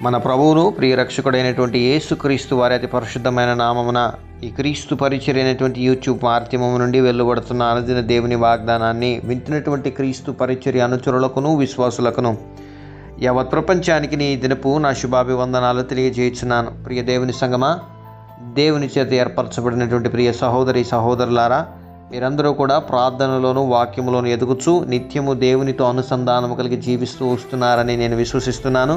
మన ప్రభువును ప్రియ రక్షకుడైనటువంటి యేసుక్రీస్తు వారి అతి పరిశుద్ధమైన నామమున ఈ క్రీస్తు పరిచర్య అయినటువంటి యూట్యూబ్ మాధ్యమం నుండి వెలువడుతున్న అనుదిన దేవుని వాగ్దానాన్ని వింటున్నటువంటి క్రీస్తు పరిచర్య అనుచరులకును విశ్వాసులకును యావత్ ప్రపంచానికి నీ దినపు నా శుభాభివందనాలు తెలియజేయుచున్నాను. ప్రియ దేవుని సంగమా, దేవుని చేత ఏర్పరచబడినటువంటి ప్రియ సహోదరి సహోదరులారా, మీరందరూ కూడా ప్రార్థనలోను వాక్యములోను ఎదుగుచూ నిత్యము దేవునితో అనుసంధానము కలిగి జీవిస్తూ వస్తున్నారని నేను విశ్వసిస్తున్నాను.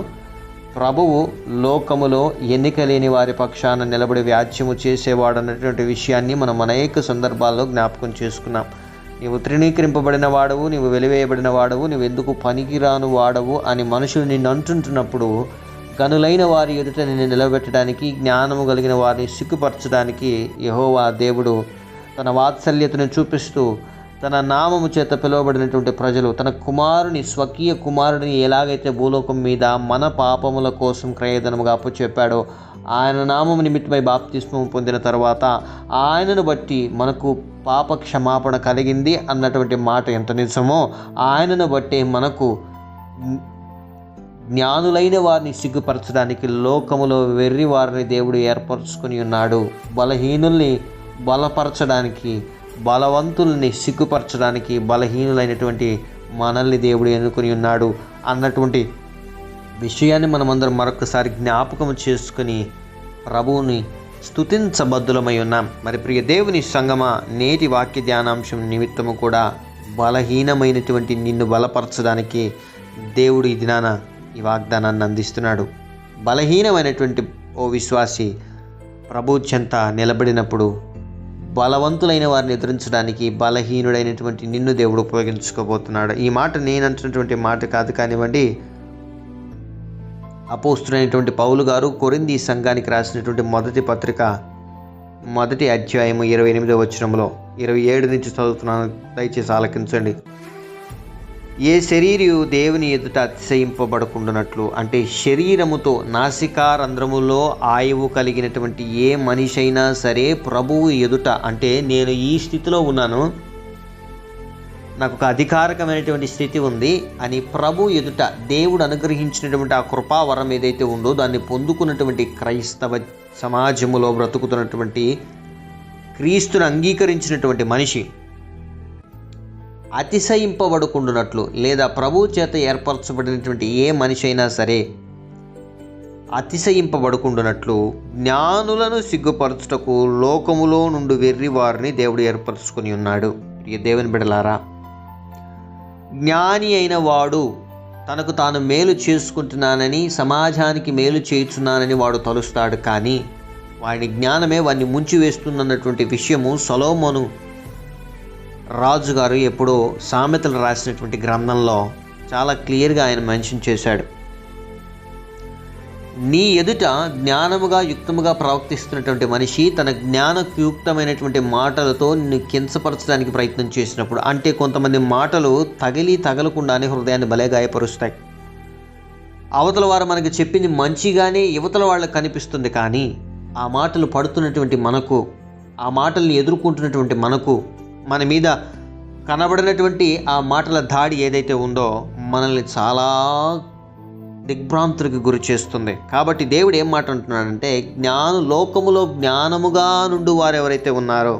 ప్రభువు లోకములో ఎన్నిక లేని వారి పక్షాన నిలబడి వ్యాజ్యము చేసేవాడు అన్నటువంటి విషయాన్ని మనం అనేక సందర్భాల్లో జ్ఞాపకం చేసుకున్నాం. నీవు తృణీకరింపబడిన వాడవు, నీవు వెలివేయబడిన వాడవు, నువ్వు ఎందుకు పనికిరాను వాడవు అని మనుషులు నిన్ను అంటుంటున్నప్పుడు గనులైన వారి ఎదుట నిన్ను నిలబెట్టడానికి, జ్ఞానము కలిగిన వారిని సిగ్గుపరచడానికి యెహోవా దేవుడు తన వాత్సల్యతను చూపిస్తూ తన నామము చేత పిలువబడినటువంటి ప్రజలు తన కుమారుని, స్వకీయ కుమారుడిని ఎలాగైతే భూలోకం మీద మన పాపముల కోసం క్రయధనముగా అప్పచెప్పాడో, ఆయన నామము నిమిత్తమై బాప్తిస్మము పొందిన తర్వాత ఆయనను బట్టి మనకు పాప క్షమాపణ కలిగింది అన్నటువంటి మాట ఎంత నిజమో, ఆయనను బట్టి మనకు జ్ఞానులైన వారిని సిగ్గుపరచడానికి లోకములో వెర్రి వారిని దేవుడు ఏర్పరచుకొని ఉన్నాడు. బలహీనుల్ని బలపరచడానికి, బలవంతుల్ని సిగ్గుపరచడానికి బలహీనులైనటువంటి మనల్ని దేవుడు ఎన్నుకొని ఉన్నాడు అన్నటువంటి విషయాన్ని మనమందరం మరొకసారి జ్ఞాపకం చేసుకుని ప్రభువుని స్తుతించబద్దులమై ఉన్నాం. మరి ప్రియ దేవుని సంగమా, నేటి వాక్య ధ్యానాంశం నిమిత్తము కూడా బలహీనమైనటువంటి నిన్ను బలపరచడానికి దేవుడు ఈ దినాన ఈ వాగ్దానాన్ని అందిస్తున్నాడు. బలహీనమైనటువంటి ఓ విశ్వాసి ప్రభు చెంత నిలబడినప్పుడు బలవంతులైన వారిని ఎదురించడానికి బలహీనుడైనటువంటి నిన్ను దేవుడు ఉపయోగించుకోబోతున్నాడు. ఈ మాట నేను అంటున్నటువంటి మాట కాదు కానివ్వండి, అపోస్తులైనటువంటి పౌలు గారు కొరింథీ సంఘానికి రాసినటువంటి మొదటి పత్రిక 1వ అధ్యాయము 28వ వచనంలో 27 నుంచి చదువుతున్నాను, దయచేసి ఆలకించండి. ఏ శరీరియు దేవుని ఎదుట అతిశయింపబడకుండానట్లు, అంటే శరీరముతో నాసికారంధ్రములో ఆయువు కలిగినటువంటి ఏ మనిషి అయినా సరే ప్రభువు ఎదుట, అంటే నేను ఈ స్థితిలో ఉన్నాను, నాకు ఒక అధికారకమైనటువంటి స్థితి ఉంది అని ప్రభు ఎదుట దేవుడు అనుగ్రహించినటువంటి ఆ కృపావరం ఏదైతే ఉందో దాన్ని పొందుకున్నటువంటి క్రైస్తవ సమాజములో బ్రతుకుతున్నటువంటి క్రీస్తును అంగీకరించినటువంటి మనిషి అతిశయింపబడుకుంటున్నట్లు, లేదా ప్రభు చేత ఏర్పరచబడినటువంటి ఏ మనిషి అయినా సరే అతిశయింపబడుకుంటున్నట్లు జ్ఞానులను సిగ్గుపరచుటకు లోకములో నుండి వెర్రి వారిని దేవుడు ఏర్పరచుకొని ఉన్నాడు. ప్రియ దేవుని బిడ్డలారా, జ్ఞాని అయిన వాడు తనకు తాను మేలు చేసుకుంటున్నానని, సమాజానికి మేలు చేయుచున్నానని వాడు తలుస్తాడు. కానీ వాడి జ్ఞానమే వాడిని ముంచివేస్తున్నటువంటి విషయము సొలొమోను రాజుగారు ఎప్పుడో సామెతలు రాసినటువంటి గ్రంథంలో చాలా క్లియర్గా ఆయన మెన్షన్ చేశాడు. నీ ఎదుట జ్ఞానముగా యుక్తముగా ప్రవర్తిస్తున్నటువంటి మనిషి తన జ్ఞానయుక్తమైనటువంటి మాటలతో నిన్ను కించపరచడానికి ప్రయత్నం చేసినప్పుడు, అంటే కొంతమంది మాటలు తగలకుండానే హృదయాన్ని భలే గాయపరుస్తాయి. అవతల వారు మనకి చెప్పింది మంచిగానే యువతల వాళ్ళకి కనిపిస్తుంది, కానీ ఆ మాటలు పడుతున్నటువంటి మనకు, ఆ మాటల్ని ఎదుర్కొంటున్నటువంటి మనకు, మన మీద కనబడినటువంటి ఆ మాటల దాడి ఏదైతే ఉందో మనల్ని చాలా దిగ్భ్రాంతులకు గురి చేస్తుంది. కాబట్టి దేవుడు ఏం మాట అంటున్నాడంటే, లోకములో జ్ఞానముగా నుండి వారు ఎవరైతే ఉన్నారో,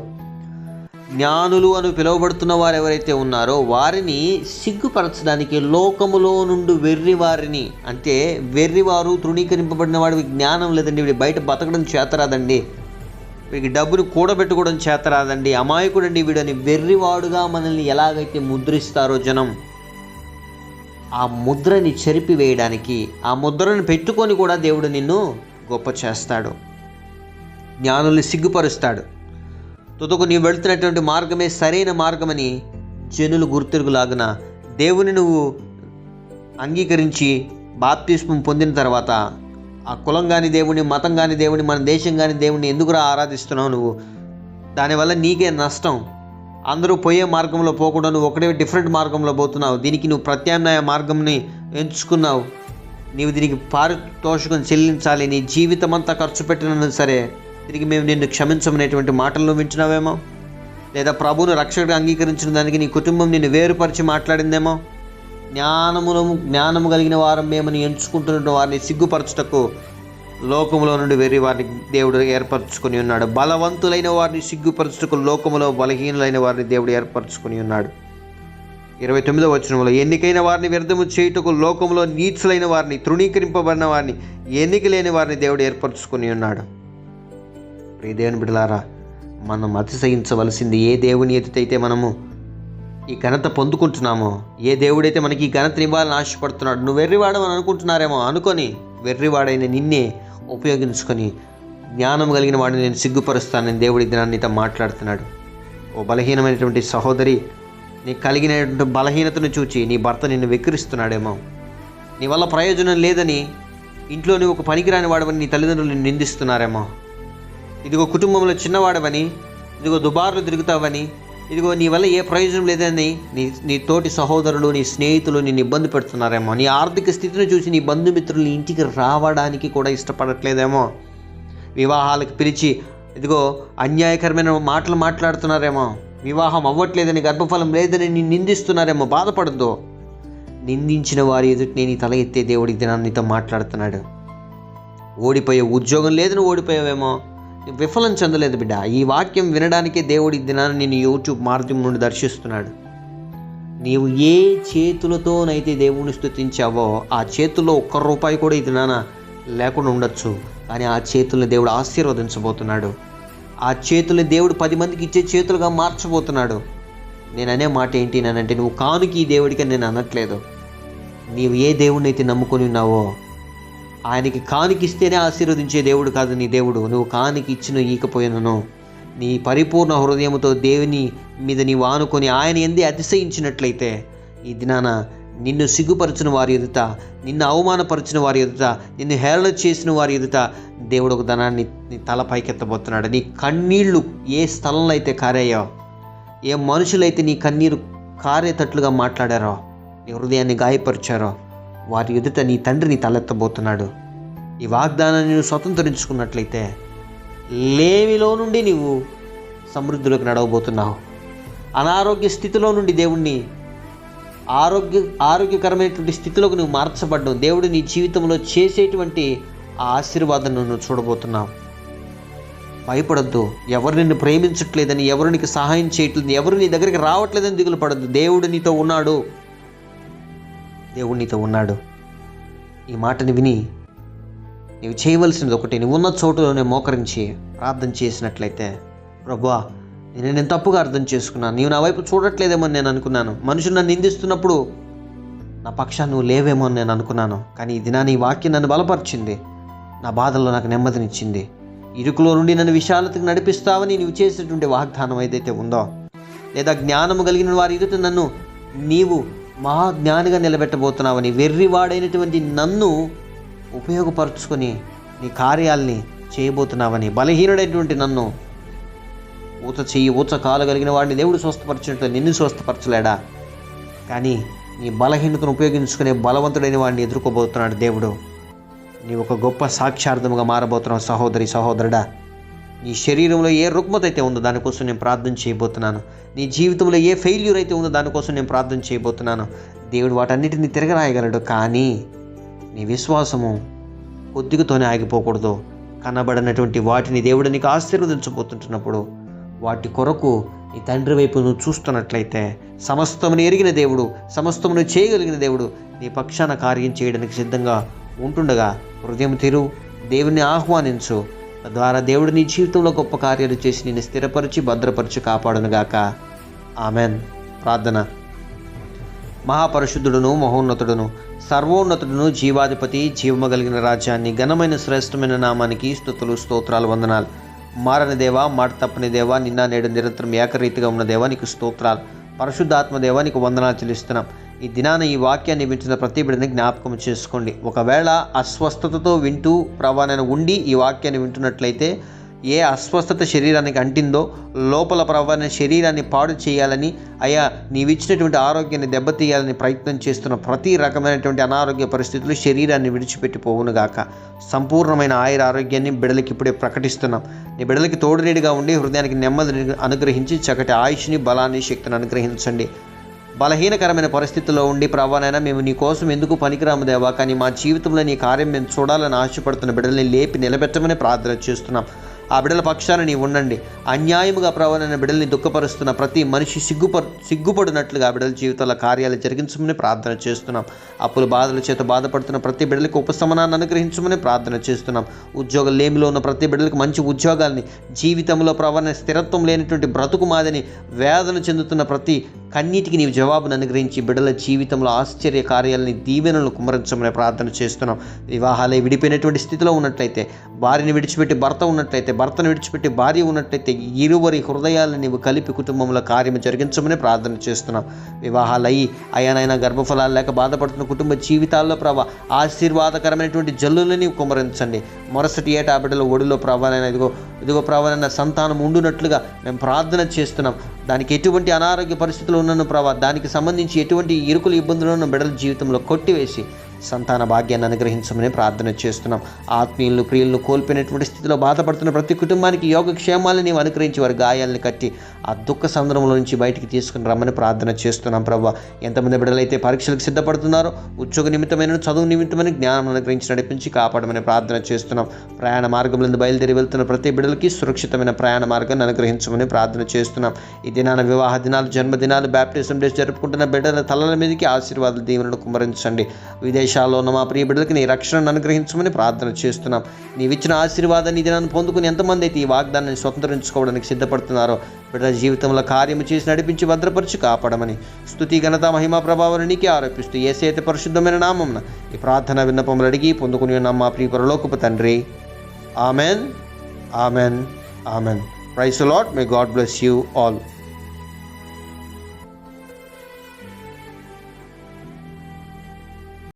జ్ఞానులు అని పిలువబడుతున్న వారు ఎవరైతే ఉన్నారో వారిని సిగ్గుపరచడానికి లోకములో నుండి వెర్రి వారిని, అంటే వెర్రివారు, తృణీకరింపబడిన వాడికి జ్ఞానం లేదండి, వీడి బయట బతకడం చేతరాదండి, వీడికి డబ్బును కూడబెట్టుకోవడం చేతరాదండి, అమాయకుడండి వీడని వెర్రివాడుగా మనల్ని ఎలాగైతే ముద్రిస్తారో జనం, ఆ ముద్రని చెరిపివేయడానికి, ఆ ముద్రను పెట్టుకొని కూడా దేవుడు నిన్ను గొప్ప చేస్తాడు, జ్ఞానుల్ని సిగ్గుపరుస్తాడు. తుదకు నీవు వెళుతున్నటువంటి మార్గమే సరైన మార్గమని జనులు గుర్తిరుగులాగున దేవుని నువ్వు అంగీకరించి బాప్తిస్మం పొందిన తర్వాత ఆ కులం కాని దేవుని, మతం కాని దేవుని, మన దేశం కాని దేవుని ఎందుకురా ఆరాధిస్తున్నావు నువ్వు? దానివల్ల నీకే నష్టం. అందరూ పోయే మార్గంలో పోకుండా నువ్వు ఒకటే డిఫరెంట్ మార్గంలో పోతున్నావు. దీనికి నువ్వు ప్రత్యామ్నాయ మార్గంని ఎంచుకున్నావు. నీవు దీనికి పారితోషికం చెల్లించాలి, నీ జీవితం అంతా ఖర్చు పెట్టినా సరే తిరిగి మేము నిన్ను క్షమించమనేటువంటి మాటలను వింటున్నావేమో, లేదా ప్రభువును రక్షకుడిగా అంగీకరించిన దానికి నీ కుటుంబం నిన్ను వేరుపరిచి మాట్లాడిందేమో, జ్ఞానము కలిగిన వారం మేమని ఎంచుకుంటున్న వారిని సిగ్గుపరచుటకు లోకములో నుండి వెర్రి వారిని దేవుడు ఏర్పరచుకొని ఉన్నాడు. బలవంతులైన వారిని సిగ్గుపరచుటకు లోకములో బలహీనులైన వారిని దేవుడు ఏర్పరచుకొని ఉన్నాడు. 29వ వచనంలో, ఎన్నికైన వారిని వ్యర్థము చేయుటకు లోకములో నీచులైన వారిని, తృణీకరింపబడిన వారిని, ఎన్నిక లేని వారిని దేవుడు ఏర్పరచుకొని ఉన్నాడు. ప్రియ దేవుని బిడ్డలారా, మనం అతిశయించవలసింది ఏ దేవుని ఎదుటైతే మనము ఈ ఘనత పొందుకుంటున్నామో, ఏ దేవుడైతే మనకి ఈ ఘనతని ఇవ్వాలని ఆశపడుతున్నాడు. నువ్వు వెర్రివాడమని అనుకుంటున్నారేమో అనుకొని వెర్రివాడైన నిన్నే ఉపయోగించుకొని జ్ఞానం కలిగిన వాడిని నేను సిగ్గుపరుస్తానని దేవుడి దినాన్ని నీతో మాట్లాడుతున్నాడు. ఓ బలహీనమైనటువంటి సహోదరి, నీ కలిగినటువంటి బలహీనతను చూచి నీ భర్త నిన్ను వెక్కిరిస్తున్నాడేమో, నీ వల్ల ప్రయోజనం లేదని ఇంట్లో నువ్వు ఒక పనికిరాని వాడవని నీ తల్లిదండ్రులు నిందిస్తున్నారేమో, ఇదిగో కుటుంబంలో చిన్నవాడవని, ఇదిగో దుబార్లు తిరుగుతావని, ఇదిగో నీ వల్ల ఏ ప్రయోజనం లేదని నీ తోటి సహోదరులు, నీ స్నేహితులు నిన్ను ఇబ్బంది పెడుతున్నారేమో, నీ ఆర్థిక స్థితిని చూసి నీ బంధుమిత్రులు ఇంటికి రావడానికి కూడా ఇష్టపడట్లేదేమో, వివాహాలకు పిలిచి ఇదిగో అన్యాయకరమైన మాటలు మాట్లాడుతున్నారేమో, వివాహం అవ్వట్లేదని, గర్భఫలం లేదని నిన్ను నిందిస్తున్నారేమో. బాధపడద్దు. నిందించిన వారి ఎదుటి నేను తల ఎత్తే దేవుడి దినాన్ని నీతో మాట్లాడుతున్నాడు. ఓడిపోయే ఉద్యోగం లేదని ఓడిపోయావేమో, విఫలం చెందలేదు బిడ్డ. ఈ వాక్యం వినడానికే దేవుడి దినాన్ని నేను యూట్యూబ్ మాధ్యమం నుండి దర్శిస్తున్నాడు. నీవు ఏ చేతులతోనైతే దేవుని స్తుతించావో ఆ చేతుల్లో ఒక్క రూపాయి కూడా ఈ దినాన లేకుండా ఉండొచ్చు, కానీ ఆ చేతుల్ని దేవుడు ఆశీర్వదించబోతున్నాడు. ఆ చేతుల్ని దేవుడు 10 మందికి ఇచ్చే చేతులుగా మార్చబోతున్నాడు. నేను అనే మాట ఏంటి అంటే, నువ్వు కానుక ఈ దేవుడికి నేను అనట్లేదు. నీవు ఏ దేవుడిని అయితే నమ్ముకొని ఉన్నావో ఆయనకి కానుకిస్తేనే ఆశీర్వదించే దేవుడు కాదు నీ దేవుడు. నువ్వు కానుక ఇచ్చిన ఈకపోయినను నీ పరిపూర్ణ హృదయంతో దేవుని మీద నీవు ఆనుకొని ఆయన ఎందే అతిశయించినట్లయితే ఈ దినాన నిన్ను సిగ్గుపరిచిన వారి ఎదుట, నిన్ను అవమానపరిచిన వారి ఎదుట, నిన్ను హేళన చేసిన వారి ఎదుట దేవుడు ఒక ధనాన్ని నీ తల పైకెత్తబోతున్నాడు. నీ కన్నీళ్లు ఏ స్థలంలో అయితే కారాయో, ఏ మనుషులైతే నీ కన్నీరు కారేటట్లుగా మాట్లాడారో, నీ హృదయాన్ని గాయపరిచారో వారి ఎదుట నీ తండ్రిని తలెత్తబోతున్నాడు. ఈ వాగ్దానాన్ని నువ్వు స్వతంత్రించుకున్నట్లయితే లేమిలో నుండి నీవు సమృద్ధిలోకి నడవబోతున్నావు. అనారోగ్య స్థితిలో నుండి దేవుణ్ణి ఆరోగ్యకరమైనటువంటి స్థితిలోకి నువ్వు మార్చబడ్డావు. దేవుడు నీ జీవితంలో చేసేటువంటి ఆ ఆశీర్వాదం నువ్వు చూడబోతున్నావు. భయపడద్దు. ఎవరు నిన్ను ప్రేమించట్లేదని, ఎవరు నీకు సహాయం చేయట్లేదు, ఎవరు నీ దగ్గరికి రావట్లేదని దిగులు పడద్దు. దేవుడు నీతో ఉన్నాడు. దేవుడు నీతో ఉన్నాడు. ఈ మాటని విని నీవు చేయవలసినది ఒకటి, నువ్వు ఉన్న చోటులోనే మోకరించి ప్రార్థన చేసినట్లయితే, ప్రభువా నేను తప్పుగా అర్థం చేసుకున్నాను, నీవు నా వైపు చూడట్లేదేమో అని నేను అనుకున్నాను, మనుషులు నన్ను నిందిస్తున్నప్పుడు నా పక్షాన్ని నువ్వు లేవేమో అని నేను అనుకున్నాను, కానీ ఈ దినాన్ని ఈ వాక్యం నన్ను బలపరిచింది, నా బాధల్లో నాకు నెమ్మదినిచ్చింది, ఇరుకులో నుండి నన్ను విశాలతకు నడిపిస్తావని నీవు చేసేటువంటి వాగ్దానం ఏదైతే ఉందో, లేదా జ్ఞానము కలిగిన వారి ఎదుట నన్ను నీవు మహాజ్ఞానిగా నిలబెట్టబోతున్నావని, వెర్రివాడైనటువంటి నన్ను ఉపయోగపరుచుకొని నీ కార్యాలని చేయబోతున్నావని, బలహీనుడైనటువంటి నన్ను ఊత చెయ్యి ఊచ కాలు కలిగిన వాడిని దేవుడు స్వస్థపరిచినట్టు నిన్ను స్వస్థపరచలేడా? కానీ నీ బలహీనతను ఉపయోగించుకునే బలవంతుడైన వాడిని ఎదుర్కోబోతున్నాడు దేవుడు. నీ ఒక గొప్ప సాక్ష్యార్థముగా మారబోతున్నావు సహోదరి, సహోదరుడా. నీ శరీరంలో ఏ రుగ్మత అయితే ఉందో దానికోసం నేను ప్రార్థన చేయబోతున్నాను. నీ జీవితంలో ఏ ఫెయిల్యూర్ అయితే ఉందో దానికోసం నేను ప్రార్థన చేయబోతున్నాను. దేవుడు వాటన్నిటిని తిరగరాయగలడు. కానీ నీ విశ్వాసము కొద్దిగతోనే ఆగిపోకూడదు. కనబడినటువంటి వాటిని దేవుడు నీకు ఆశీర్వదించబోతుంటున్నప్పుడు వాటి కొరకు నీ తండ్రి వైపు నువ్వు చూస్తున్నట్లయితే, సమస్తమును ఎరిగిన దేవుడు, సమస్తమును చేయగలిగిన దేవుడు నీ పక్షాన కార్యం చేయడానికి సిద్ధంగా ఉంటుండగా హృదయం తెరువు, దేవుని ఆహ్వానించు. తద్వారా దేవుడు నీ జీవితంలో గొప్ప కార్యాలు చేసి నిన్ను స్థిరపరిచి భద్రపరిచి కాపాడునుగాక. ఆమెన్. ప్రార్థన. మహాపరిశుద్ధుడును, మహోన్నతుడును, సర్వోన్నతుడును, జీవాధిపతి, జీవము కలిగిన రాజ్యాన్ని, ఘనమైన శ్రేష్టమైన నామానికి స్తుతులు, స్తోత్రాలు, వందనాలు. మారని దేవా, మాట తప్పని దేవా, నిన్న నేడు నిరంతరం ఏకరీతిగా ఉన్న దేవా నీకు స్తోత్రాలు. పరిశుద్ధాత్మ దేవా నీకు వందనాలు చెల్లిస్తున్నాం. ఈ దినాన ఈ వాక్యాన్ని వింటున్న ప్రతి బిడ్డని జ్ఞాపకం చేసుకోండి. ఒకవేళ అస్వస్థతతో వింటూ ప్రవాణన ఉండి ఈ వాక్యాన్ని వింటున్నట్లయితే, ఏ అస్వస్థత శరీరానికి అంటిందో, లోపల ప్రవాణ శరీరాన్ని పాడు చేయాలని, అయ్యా నీవిచ్చినటువంటి ఆరోగ్యాన్ని దెబ్బతీయాలని ప్రయత్నం చేస్తున్న ప్రతి రకమైనటువంటి అనారోగ్య పరిస్థితులు శరీరాన్ని విడిచిపెట్టిపోవునుగాక. సంపూర్ణమైన ఆయుర ఆరోగ్యాన్ని బిడ్డలకి ఇప్పుడే ప్రకటిస్తున్నాం. నీ బిడ్డలకి తోడునీడిగా ఉండి హృదయానికి నెమ్మదిని అనుగ్రహించి చక్కటి ఆయుష్ని, బలాన్ని, శక్తిని అనుగ్రహించండి. బలహీనకరమైన పరిస్థితుల్లో ఉండి ప్రభానైనా మేము నీ కోసం ఎందుకు పనికిరాము దేవా, కానీ మా జీవితంలో నీ కార్యం మేము చూడాలని ఆశపడుతున్న బిడ్డల్ని లేపి నిలబెట్టమని ప్రార్థన చేస్తున్నాం. ఆ బిడ్డల పక్షాన నీవు ఉండండి. అన్యాయముగా ప్రవణైన బిడ్డల్ని దుఃఖపరుస్తున్న ప్రతి మనిషి సిగ్గుపడినట్లుగా ఆ బిడ్డల జీవితాల కార్యాలు జరిగించమని ప్రార్థన చేస్తున్నాం. అప్పుల బాధల చేత బాధపడుతున్న ప్రతి బిడ్డలకు ఉపశమనాన్ని అనుగ్రహించమని ప్రార్థన చేస్తున్నాం. ఉద్యోగం లేమిలో ఉన్న ప్రతి బిడ్డలకు మంచి ఉద్యోగాల్ని, జీవితంలో ప్రవణ స్థిరత్వం లేనటువంటి బ్రతుకు మాదని వేదన చెందుతున్న ప్రతి కన్నీటికి నీవు జవాబును అనుగ్రహించి బిడ్డల జీవితంలో ఆశ్చర్య కార్యాలని, దీవెనలను కుమ్మరించమని ప్రార్థన చేస్తున్నాం. వివాహాలే విడిపోయినటువంటి స్థితిలో ఉన్నట్లయితే, భార్యని విడిచిపెట్టి భర్త ఉన్నట్లయితే, భర్తను విడిచిపెట్టి భార్య ఉన్నట్లయితే, ఇరువరి హృదయాలను నీవు కలిపి కుటుంబంలో కార్యము జరిగించమని ప్రార్థన చేస్తున్నాం. వివాహాలయ్యి అయానైనా గర్భఫలాలు లేక బాధపడుతున్న కుటుంబ జీవితాల్లో ప్రభా ఆశీర్వాదకరమైనటువంటి జల్లులను నీవు కుమ్మరించండి. మరుసటి ఏటా బిడ్డల ఒడిలో ప్రభానైనా ఇదిగో ప్రభానైనా సంతానం ఉండునట్లుగా మేము ప్రార్థన చేస్తున్నాం. దానికి ఎటువంటి అనారోగ్య పరిస్థితులు ఉన్నను ప్రభా, దానికి సంబంధించి ఎటువంటి ఇరుకులు ఇబ్బందులను బిడ్డల జీవితంలో కొట్టివేసి సంతాన భాగ్యాన్ని అనుగ్రహించమని ప్రార్థన చేస్తున్నాం. ఆత్మీయులను ప్రియులను కోల్పోయినటువంటి స్థితిలో బాధపడుతున్న ప్రతి కుటుంబానికి యోగక్షేమాలను నీవు అనుగ్రహించి వారి గాయాలను కట్టి ఆ దుఃఖ సందర్భంలో నుంచి బయటికి తీసుకుని రమ్మని ప్రార్థన చేస్తున్నాం. ప్రభా, ఎంతమంది బిడ్డలైతే పరీక్షలకు సిద్ధపడుతున్నారో, ఉద్యోగ నిమిత్తమైన, చదువు నిమిత్తమైన జ్ఞానం అనుగ్రహించి నడిపించి కాపాడమని ప్రార్థన చేస్తున్నాం. ప్రయాణ మార్గంలో బయలుదేరి వెళ్తున్న ప్రతి బిడ్డలకి సురక్షితమైన ప్రయాణ మార్గాన్ని అనుగ్రహించమని ప్రార్థన చేస్తున్నాం. ఈ దినాన వివాహ దినాలు, జన్మదినాలు, బ్యాప్టిజం డేస్ జరుపుకుంటున్న బిడ్డల తలల మీదకి ఆశీర్వాదాలు, దీవెనలు కుమ్మరించండి. విదేశాల్లో ఉన్న మా ప్రియ బిడ్డలకి నీ రక్షణను అనుగ్రహించమని ప్రార్థన చేస్తున్నాం. నీవిచ్చిన ఆశీర్వాదాన్ని దినాన్ని పొందుకుని ఎంతమంది అయితే ఈ వాగ్దానాన్ని స్వతంత్రించుకోవడానికి సిద్ధపడుతున్నారో బిడ్డల జీవితంలో కార్యము చేసి నడిపించి భద్రపరిచి కాపాడమని స్తుతి, ఘనత, మహిమా, ప్రభావాలు నీకే ఆరోపిస్తూ యేసయ్య అతి పరిశుద్ధమైన నామమున ఈ ప్రార్థన విన్నపములు అడిగి పొందుకుని ఉన్న మా ప్రియ పరలోకపు తండ్రి. Amen, amen, amen. Praise the Lord. May God bless you all.